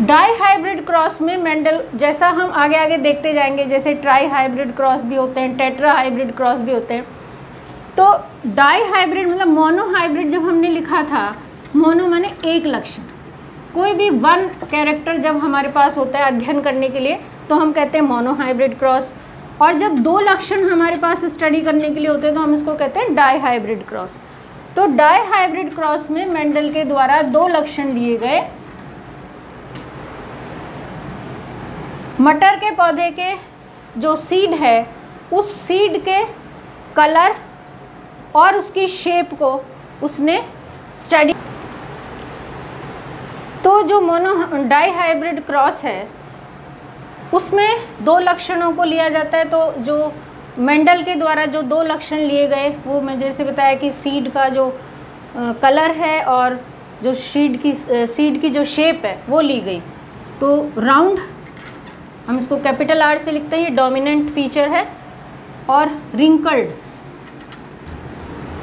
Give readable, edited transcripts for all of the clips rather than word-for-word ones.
Die hybrid cross में Mendel, जैसा हम आगे आगे देखते जाएंगे, जैसे ट्राई हाइब्रिड क्रॉस भी होते हैं, टेट्रा हाइब्रिड क्रॉस भी होते हैं। तो डाई हाइब्रिड मतलब मोनो हाइब्रिड जब हमने लिखा था, मोनो माने एक लक्षण, कोई भी वन कैरेक्टर जब हमारे पास होता है अध्ययन करने के लिए तो हम कहते हैं मोनो हाइब्रिड क्रॉस। और जब दो लक्षण हमारे पास स्टडी करने के लिए होते हैं तो हम इसको कहते हैं डाई हाइब्रिड क्रॉस। तो डाई हाइब्रिड क्रॉस में मेंडल के द्वारा दो लक्षण लिए गए। मटर के पौधे के जो सीड है उस सीड के कलर और उसकी शेप को उसने स्टडी। तो जो मोनो डाई हाइब्रिड क्रॉस है उसमें दो लक्षणों को लिया जाता है। तो जो मेंडल के द्वारा जो दो लक्षण लिए गए वो मैं जैसे बताया कि सीड का जो कलर है और जो सीड की जो शेप है वो ली गई। तो राउंड, हम इसको कैपिटल आर से लिखते हैं, ये डोमिनेंट फीचर है, और रिंकल्ड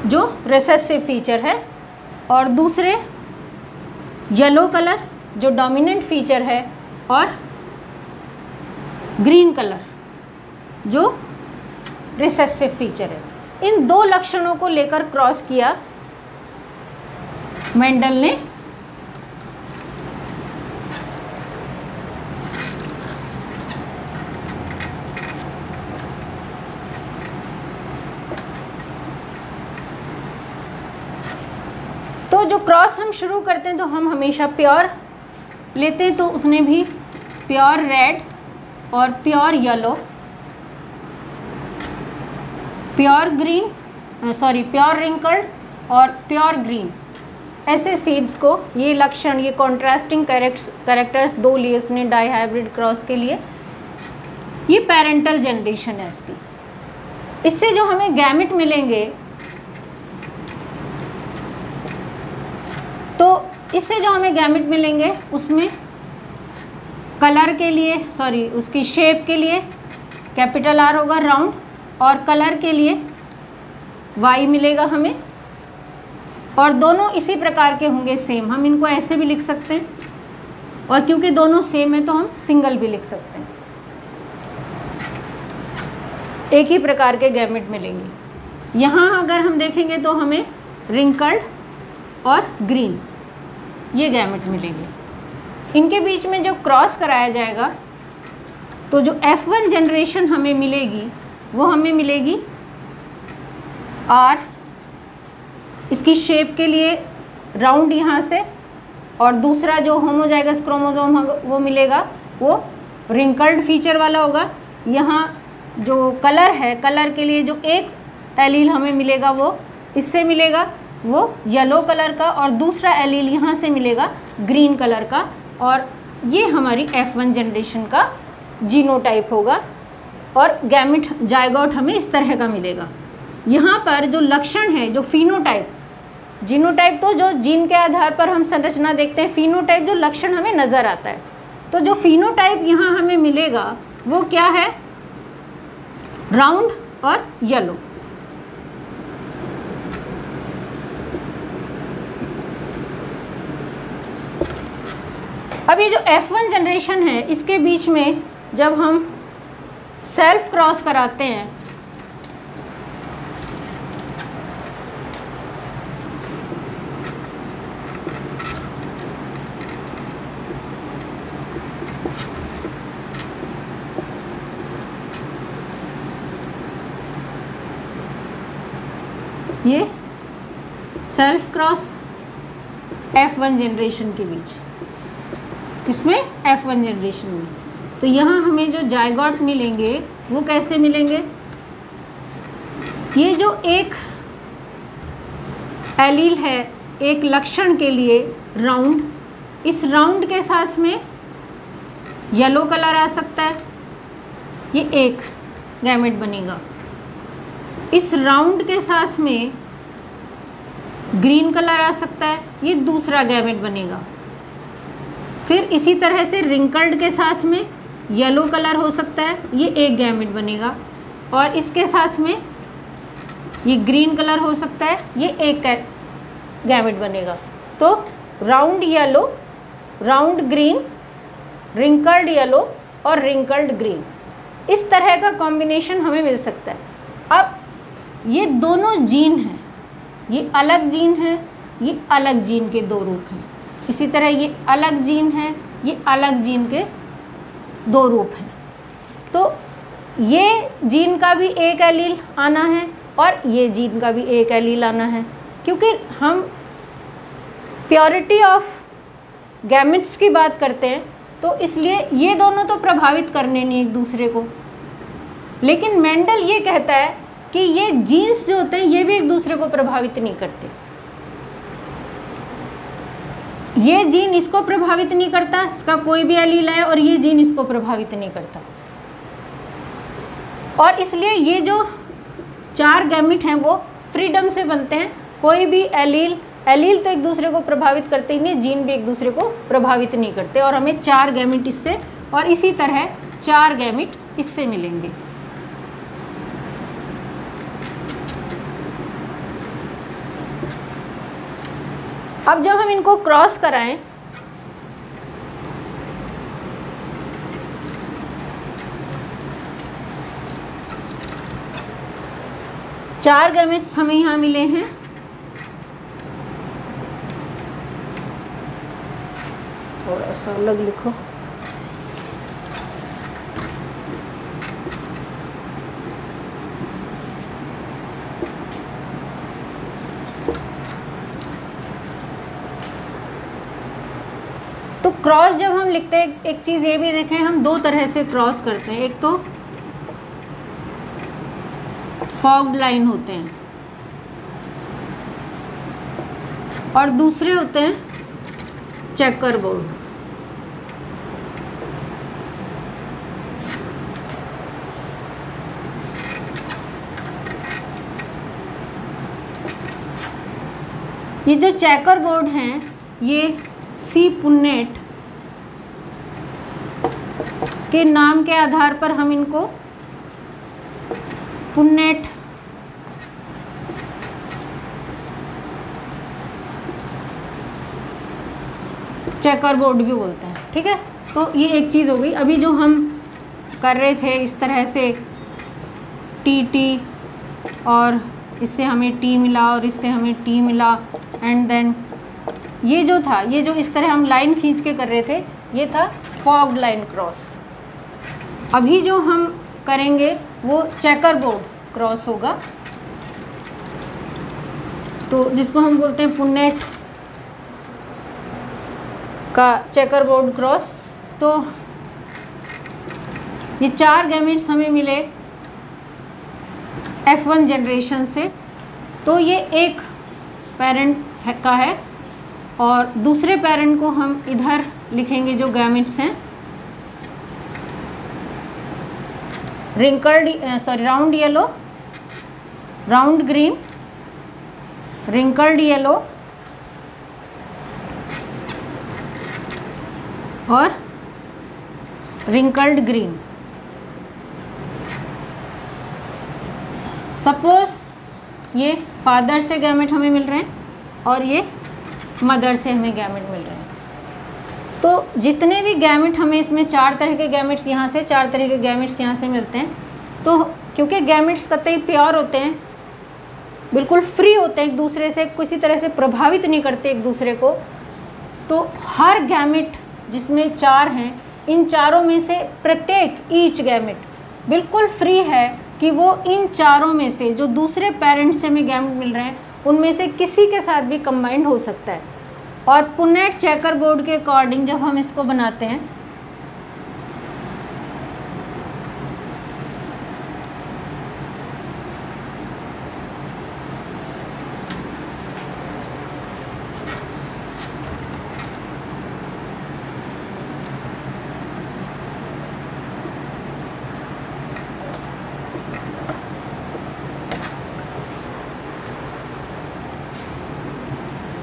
जो रिसेसिव फीचर है, और दूसरे येलो कलर जो डोमिनेंट फीचर है, और ग्रीन कलर जो रिसेसिव फीचर है। इन दो लक्षणों को लेकर क्रॉस किया मेंडल ने। तो जो क्रॉस हम शुरू करते हैं तो हम हमेशा प्योर लेते हैं, तो उसने भी प्योर रेड और pure yellow, pure green, pure wrinkled और प्योर ग्रीन, ऐसे सीड्स को, ये लक्षण, ये कॉन्ट्रास्टिंग कैरेक्टर्स दो लिए उसने डाई हाइब्रिड क्रॉस के लिए। ये पेरेंटल जनरेशन है उसकी। इससे जो हमें गैमेट मिलेंगे, तो इससे जो हमें गैमेट मिलेंगे उसमें कलर के लिए, उसकी शेप के लिए कैपिटल आर होगा राउंड, और कलर के लिए वाई मिलेगा हमें, और दोनों इसी प्रकार के होंगे सेम। हम इनको ऐसे भी लिख सकते हैं, और क्योंकि दोनों सेम है तो हम सिंगल भी लिख सकते हैं। एक ही प्रकार के गैमेट मिलेंगे। यहाँ अगर हम देखेंगे तो हमें रिंकल्ड और ग्रीन ये गैमेट मिलेंगे। इनके बीच में जो क्रॉस कराया जाएगा तो जो F1 जनरेशन हमें मिलेगी वो हमें मिलेगी R, इसकी शेप के लिए राउंड यहाँ से, और दूसरा जो होमोजाइगस क्रोमोसोम वो मिलेगा वो रिंकल्ड फीचर वाला होगा। यहाँ जो कलर है, कलर के लिए जो एक एलील हमें मिलेगा वो इससे मिलेगा, वो येलो कलर का, और दूसरा एलील यहाँ से मिलेगा ग्रीन कलर का, और ये हमारी F1 जनरेशन का जीनोटाइप होगा। और गैमेट जायगोट हमें इस तरह का मिलेगा। यहाँ पर जो लक्षण है, जो फिनोटाइप, जीनोटाइप तो जो जीन के आधार पर हम संरचना देखते हैं, फिनोटाइप जो लक्षण हमें नज़र आता है। तो जो फिनोटाइप यहाँ हमें मिलेगा वो क्या है? राउंड और येलो। अब ये जो F1 जनरेशन है इसके बीच में जब हम सेल्फ क्रॉस कराते हैं ये सेल्फ क्रॉस F1 जनरेशन के बीच, इसमें F1 जनरेशन में, तो यहाँ हमें जो जायगोट मिलेंगे वो कैसे मिलेंगे? ये जो एक एलील है एक लक्षण के लिए राउंड, इस राउंड के साथ में येलो कलर आ सकता है, ये एक गैमेट बनेगा। इस राउंड के साथ में ग्रीन कलर आ सकता है, ये दूसरा गैमेट बनेगा। फिर इसी तरह से रिंकल्ड के साथ में येलो कलर हो सकता है, ये एक गैमेट बनेगा, और इसके साथ में ये ग्रीन कलर हो सकता है, ये एक गैमेट बनेगा। तो round yellow, round green wrinkled yellow और रिंकल्ड ग्रीन, इस तरह का कॉम्बिनेशन हमें मिल सकता है। अब ये दोनों जीन हैं, ये अलग जीन है, ये अलग जीन के दो रूप हैं। इसी तरह ये अलग जीन है, ये अलग जीन के दो रूप हैं। तो ये जीन का भी एक एलील आना है और ये जीन का भी एक एलील आना है, क्योंकि हम प्योरिटी ऑफ गैमेट्स की बात करते हैं, तो इसलिए ये दोनों तो प्रभावित करने नहीं एक दूसरे को। लेकिन मेंडल ये कहता है कि ये जीन्स जो होते हैं ये भी एक दूसरे को प्रभावित नहीं करते। ये जीन इसको प्रभावित नहीं करता, इसका कोई भी एलील है, और ये जीन इसको प्रभावित नहीं करता। और इसलिए ये जो 4 गैमेट हैं वो फ्रीडम से बनते हैं। कोई भी एलील तो एक दूसरे को प्रभावित करते ही नहीं, जीन भी एक दूसरे को प्रभावित नहीं करते, और हमें 4 गैमेट इससे और इसी तरह 4 गैमेट इससे मिलेंगे। अब जब हम इनको क्रॉस कराएं, चार गैमेट्स हमें यहाँ मिले हैं। थोड़ा सा अलग लिखो। तो क्रॉस जब हम लिखते हैं, एक चीज़ ये भी देखें, हम 2 तरह से क्रॉस करते हैं। एक तो फॉग्ड लाइन होते हैं और दूसरे होते हैं चेकर बोर्ड। ये जो चेकर बोर्ड हैं, ये सी पुन्नेट के नाम के आधार पर हम इनको पुन्नेट चेकर बोर्ड भी बोलते हैं। ठीक है, तो ये एक चीज़ हो गई। अभी जो हम कर रहे थे इस तरह से टी और इससे हमें टी मिला और इससे हमें टी मिला, एंड देन ये जो था, ये जो इस तरह हम लाइन खींच के कर रहे थे, ये था फॉग्ड लाइन क्रॉस। अभी जो हम करेंगे वो चेकर बोर्ड क्रॉस होगा, तो जिसको हम बोलते हैं पुन्नेट का चेकर बोर्ड क्रॉस। तो ये 4 गैमेट्स हमें मिले F1 जनरेशन से, तो ये एक पेरेंट का है और दूसरे पेरेंट को हम इधर लिखेंगे जो गैमेट्स हैं, round yellow, round green, wrinkled yellow और रिंकल्ड ग्रीन। सपोज ये फादर से गैमेट हमें मिल रहे हैं और ये मदर से हमें गैमेट मिल रहे हैं, तो जितने भी गैमेट हमें इसमें 4 तरह के गैमेट्स यहाँ से, 4 तरह के गैमेट्स यहाँ से मिलते हैं। तो क्योंकि गैमेट्स कतई प्योर होते हैं, बिल्कुल फ्री होते हैं, एक दूसरे से किसी तरह से प्रभावित नहीं करते एक दूसरे को, तो हर गैमेट जिसमें 4 हैं, इन चारों में से प्रत्येक ईच गैमेट बिल्कुल फ्री है कि वो इन चारों में से जो दूसरे पेरेंट्स से हमें गैमेट मिल रहे हैं उनमें से किसी के साथ भी कंबाइंड हो सकता है। और पुन्नेट चेकर बोर्ड के अकॉर्डिंग जब हम इसको बनाते हैं,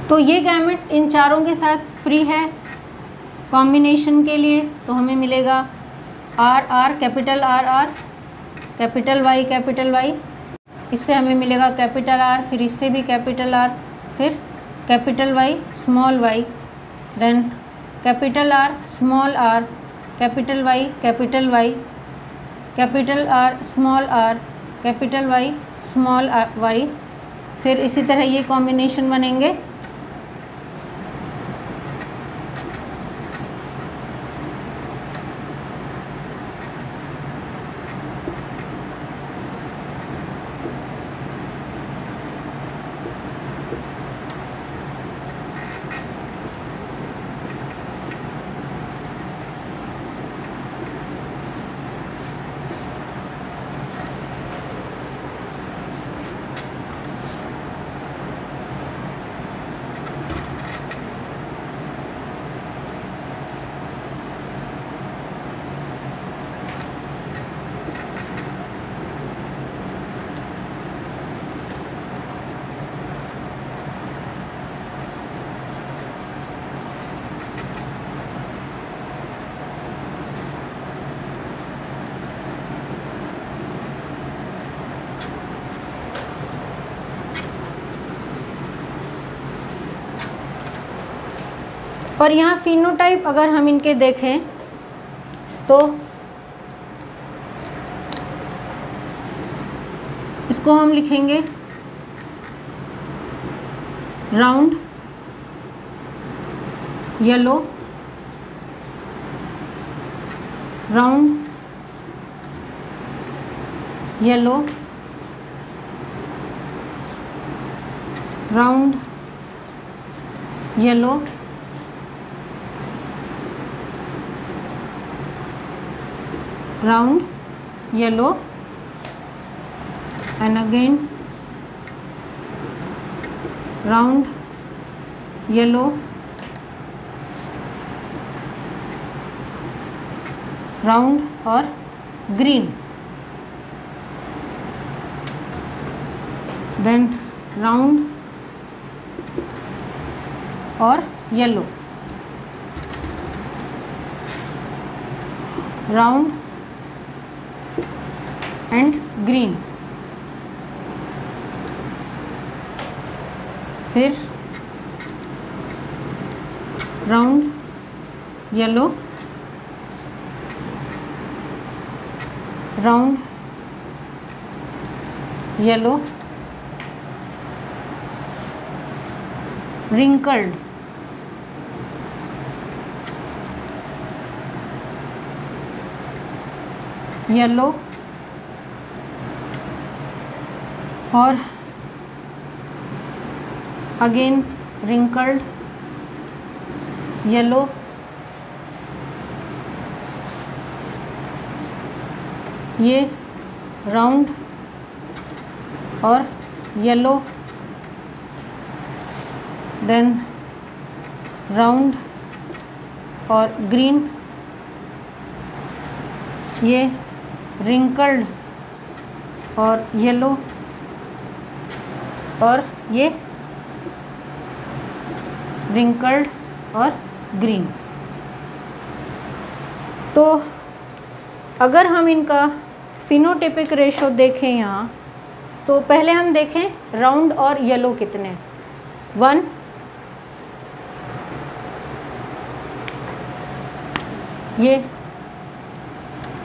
तो ये गैमेट इन चारों के साथ फ्री है कॉम्बिनेशन के लिए, तो हमें मिलेगा RR, capital RR, capital Y, इससे हमें मिलेगा कैपिटल R, फिर इससे भी कैपिटल R, फिर capital Y, small y, then capital R, small r, capital Y, capital Y, capital R, small R, capital Y, small Y. फिर इसी तरह ये कॉम्बिनेशन बनेंगे। और यहाँ फिनोटाइप अगर हम इनके देखें तो इसको हम लिखेंगे round yellow, round yellow, round yellow, round yellow, and again round yellow, round और green, then round और yellow, round एंड ग्रीन, फिर round yellow, round yellow, wrinkled, yellow और अगेन रिंकल्ड येलो, ये राउंड और येलो, देन राउंड और green, ये wrinkled और yellow और ये रिंकल्ड और ग्रीन। तो अगर हम इनका फिनोटाइपिक रेशो देखें यहाँ, तो पहले हम देखें राउंड और येलो कितने, 1, ये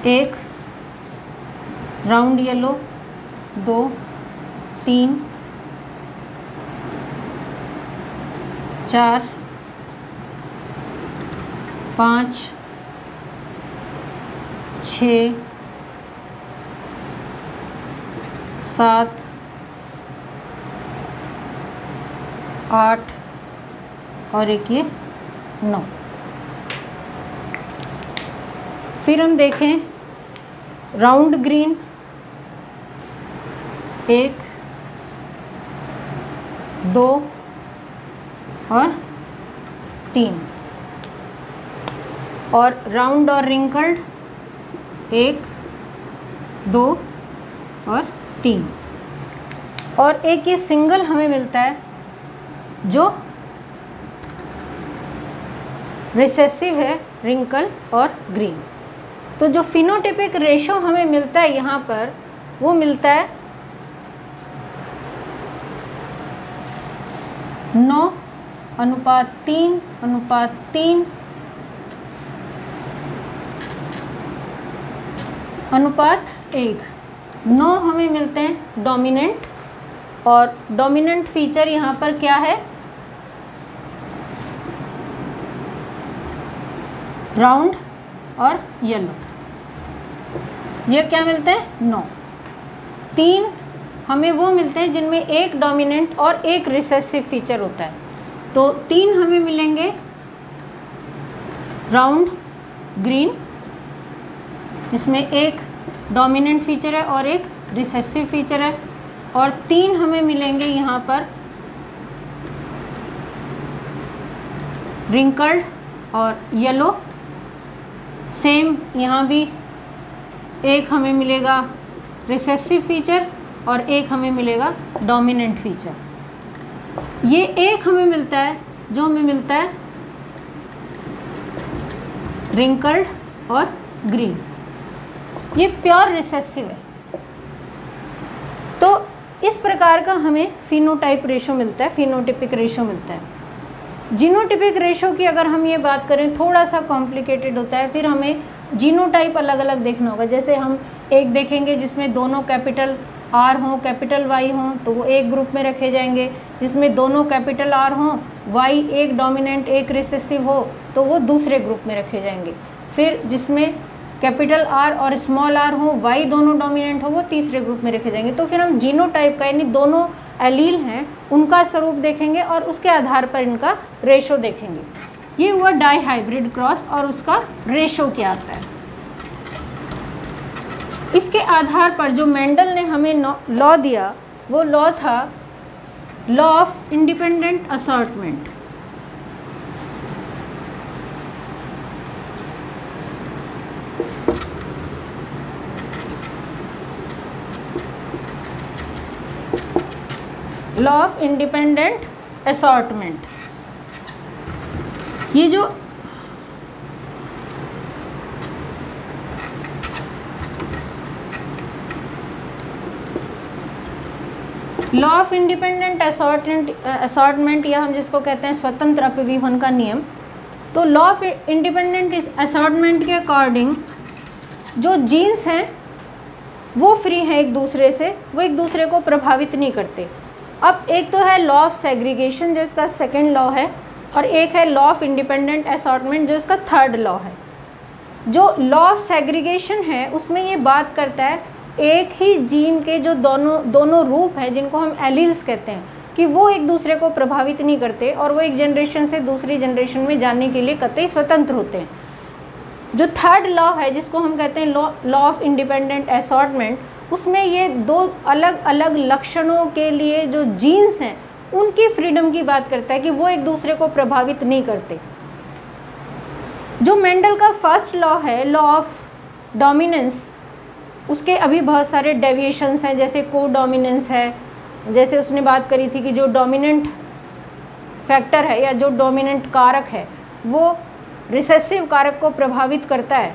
1 राउंड येलो, 2, 3, 4, 5, 6, 7, 8 और एक ये 9। फिर हम देखें राउंड ग्रीन, 1, 2 और 3, और राउंड और रिंकल्ड 1, 2 और 3, और एक ये सिंगल हमें मिलता है जो रिसेसिव है, रिंकल और ग्रीन। तो जो फिनोटाइपिक रेशो हमें मिलता है यहाँ पर, वो मिलता है 9:3:3 अनुपात 1। 9 हमें मिलते हैं डोमिनेंट, और डोमिनेंट फीचर यहाँ पर क्या है, राउंड और येलो। ये क्या मिलते हैं 9। 3 हमें वो मिलते हैं जिनमें एक डोमिनेंट और एक रिसेसिव फीचर होता है। तो 3 हमें मिलेंगे राउंड ग्रीन, जिसमें एक डोमिनेंट फीचर है और एक रिसेसिव फीचर है, और 3 हमें मिलेंगे यहाँ पर रिंकल्ड और येलो। सेम यहाँ भी एक हमें मिलेगा रिसेसिव फीचर और एक हमें मिलेगा डोमिनेंट फीचर। ये एक हमें मिलता है जो हमें मिलता है रिंकल्ड और ग्रीन, ये प्योर रिसेसिव है। तो इस प्रकार का हमें फिनोटाइप रेशो मिलता है, फिनोटिपिक रेशो मिलता है। जीनोटिपिक रेशो की अगर हम ये बात करें थोड़ा सा कॉम्प्लिकेटेड होता है, फिर हमें जीनोटाइप अलग अलग देखना होगा। जैसे हम एक देखेंगे जिसमें दोनों कैपिटल आर हों, कैपिटल वाई हों, तो वो एक ग्रुप में रखे जाएंगे। जिसमें दोनों कैपिटल आर हों, वाई एक डोमिनेंट एक रिसेसिव हो, तो वो दूसरे ग्रुप में रखे जाएंगे। फिर जिसमें कैपिटल आर और स्मॉल आर हो, वाई दोनों डोमिनेंट हो, वो तीसरे ग्रुप में रखे जाएंगे। तो फिर हम जीनोटाइप का यानी दोनों एलील हैं उनका स्वरूप देखेंगे और उसके आधार पर इनका रेशो देखेंगे। ये हुआ डाई हाइब्रिड क्रॉस और उसका रेशो क्या आता है। इसके आधार पर जो मेंडल ने हमें लॉ दिया वो लॉ था law of independent assortment. Law of independent assortment, ये जो लॉ ऑफ इंडिपेंडेंट असॉर्टमेंट या हम जिसको कहते हैं स्वतंत्र अपविभन का नियम। तो लॉ ऑफ इंडिपेंडेंट असॉर्टमेंट के अकॉर्डिंग जो जीन्स हैं वो फ्री हैं एक दूसरे से, वो एक दूसरे को प्रभावित नहीं करते। अब एक तो है लॉ ऑफ सेग्रीगेशन जो इसका सेकेंड लॉ है, और एक है लॉ ऑफ इंडिपेंडेंट असॉर्टमेंट जो इसका थर्ड लॉ है। जो लॉ ऑफ सेग्रीगेशन है उसमें ये बात करता है एक ही जीन के जो दोनों रूप हैं जिनको हम एलील्स कहते हैं कि वो एक दूसरे को प्रभावित नहीं करते और वो एक जनरेशन से दूसरी जनरेशन में जाने के लिए कतई स्वतंत्र होते हैं। जो थर्ड लॉ है जिसको हम कहते हैं लॉ ऑफ इंडिपेंडेंट असॉर्टमेंट, उसमें ये दो अलग अलग लक्षणों के लिए जो जीन्स हैं उनकी फ्रीडम की बात करता है कि वो एक दूसरे को प्रभावित नहीं करते। जो मेंडल का फर्स्ट लॉ है लॉ ऑफ डोमिनेंस, उसके अभी बहुत सारे डेविएशंस हैं, जैसे को डोमिनेंस है। जैसे उसने बात करी थी कि जो डोमिनेंट फैक्टर है या जो डोमिनेंट कारक है वो रिसेसिव कारक को प्रभावित करता है,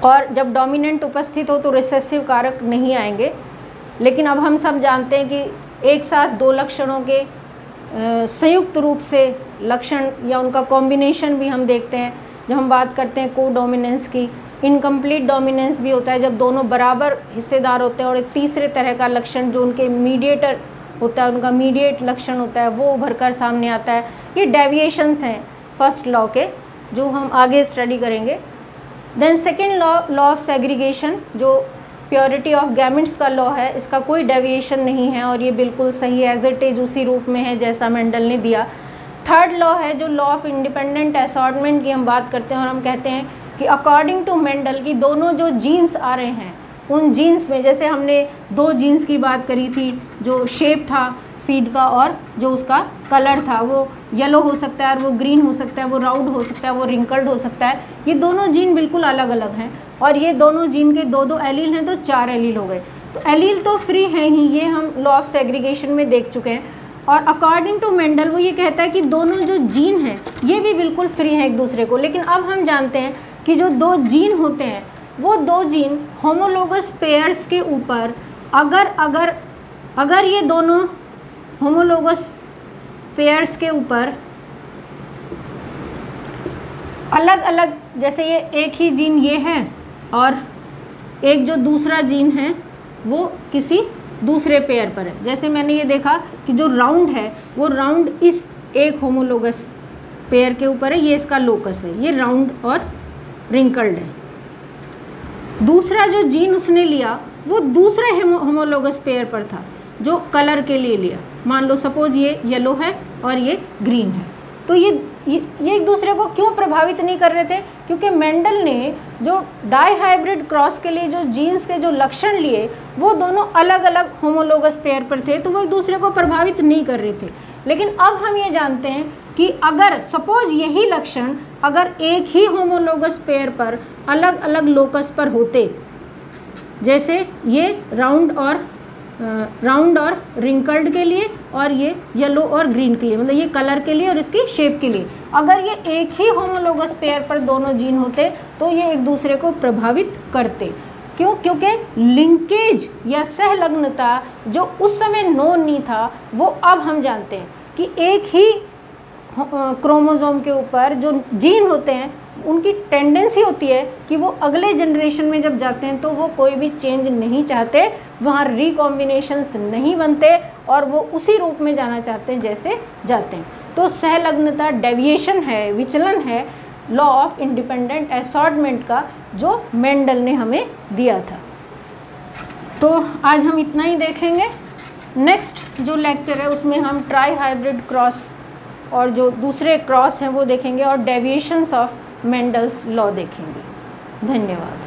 और जब डोमिनेंट उपस्थित हो तो रिसेसिव कारक नहीं आएंगे। लेकिन अब हम सब जानते हैं कि एक साथ दो लक्षणों के संयुक्त रूप से लक्षण या उनका कॉम्बिनेशन भी हम देखते हैं। जब हम बात करते हैं को डोमिनेंस की, इनकम्प्लीट डोमिनेंस भी होता है जब दोनों बराबर हिस्सेदार होते हैं, और एक तीसरे तरह का लक्षण जो उनके मीडिएटर होता है, उनका मीडिएट लक्षण होता है, वो उभर कर सामने आता है। ये डेविएशंस हैं फर्स्ट लॉ के जो हम आगे स्टडी करेंगे। Then second law of segregation जो प्योरिटी ऑफ गैमेट्स का लॉ है, इसका कोई डेविएशन नहीं है और ये बिल्कुल सही एज इट इज उसी रूप में है जैसा मेंडल ने दिया। थर्ड लॉ है जो लॉ ऑफ इंडिपेंडेंट असॉर्टमेंट की हम बात करते हैं और हम कहते हैं कि अकॉर्डिंग टू मेंडल की दोनों जो जीन्स आ रहे हैं उन जीन्स में, जैसे हमने दो जीन्स की बात करी थी, जो शेप था सीड का और जो उसका कलर था, वो येलो हो सकता है और वो ग्रीन हो सकता है, वो राउंड हो सकता है, वो रिंकल्ड हो सकता है। ये दोनों जीन बिल्कुल अलग अलग हैं और ये दोनों जीन के दो दो एलील हैं तो 4 एलील हो गए। तो एलील तो फ्री हैं ही, ये हम लॉ ऑफ सेग्रीगेशन में देख चुके हैं। और अकॉर्डिंग टू मेंडल वो ये कहता है कि दोनों जो जीन हैं ये भी बिल्कुल फ्री हैं एक दूसरे को। लेकिन अब हम जानते हैं कि जो दो जीन होते हैं वो दो जीन होमोलोगस पेयर्स के ऊपर अगर ये दोनों होमोलोगस पेयर्स के ऊपर अलग अलग, जैसे ये एक ही जीन ये है और एक जो दूसरा जीन है वो किसी दूसरे पेयर पर है। जैसे मैंने ये देखा कि जो राउंड है वो राउंड इस एक होमोलोगस पेयर के ऊपर है, ये इसका लोकस है, ये राउंड और रिंकल्ड है। दूसरा जो जीन उसने लिया वो दूसरे होमोलोगस पेयर पर था जो कलर के लिए लिया। मान लो सपोज ये येलो है और ये ग्रीन है, तो ये एक दूसरे को क्यों प्रभावित नहीं कर रहे थे? क्योंकि मेंडल ने जो डाईहाइब्रिड क्रॉस के लिए जो जीन्स के जो लक्षण लिए वो दोनों अलग अलग होमोलोगस पेयर पर थे, तो वो एक दूसरे को प्रभावित नहीं कर रहे थे। लेकिन अब हम ये जानते हैं कि अगर सपोज यही लक्षण अगर एक ही होमोलोगस पेयर पर अलग अलग लोकस पर होते, जैसे ये राउंड और रिंकल्ड के लिए और ये येलो और ग्रीन के लिए, मतलब ये कलर के लिए और इसकी शेप के लिए, अगर ये एक ही होमोलोगस पेयर पर दोनों जीन होते तो ये एक दूसरे को प्रभावित करते। क्यों? क्योंकि लिंकेज या सहलग्नता जो उस समय नोन नहीं था वो अब हम जानते हैं कि एक ही क्रोमोसोम के ऊपर जो जीन होते हैं उनकी टेंडेंसी होती है कि वो अगले जनरेशन में जब जाते हैं तो वो कोई भी चेंज नहीं चाहते, वहाँ रिकॉम्बिनेशंस नहीं बनते और वो उसी रूप में जाना चाहते हैं जैसे जाते हैं। तो सहलग्नता डेविएशन है, विचलन है लॉ ऑफ इंडिपेंडेंट असॉर्टमेंट का जो मेंडल ने हमें दिया था। तो आज हम इतना ही देखेंगे। नेक्स्ट जो लेक्चर है उसमें हम ट्राई हाइब्रिड क्रॉस और जो दूसरे क्रॉस हैं वो देखेंगे और डेविएशंस ऑफ मेंडल्स लॉ देखेंगे। धन्यवाद।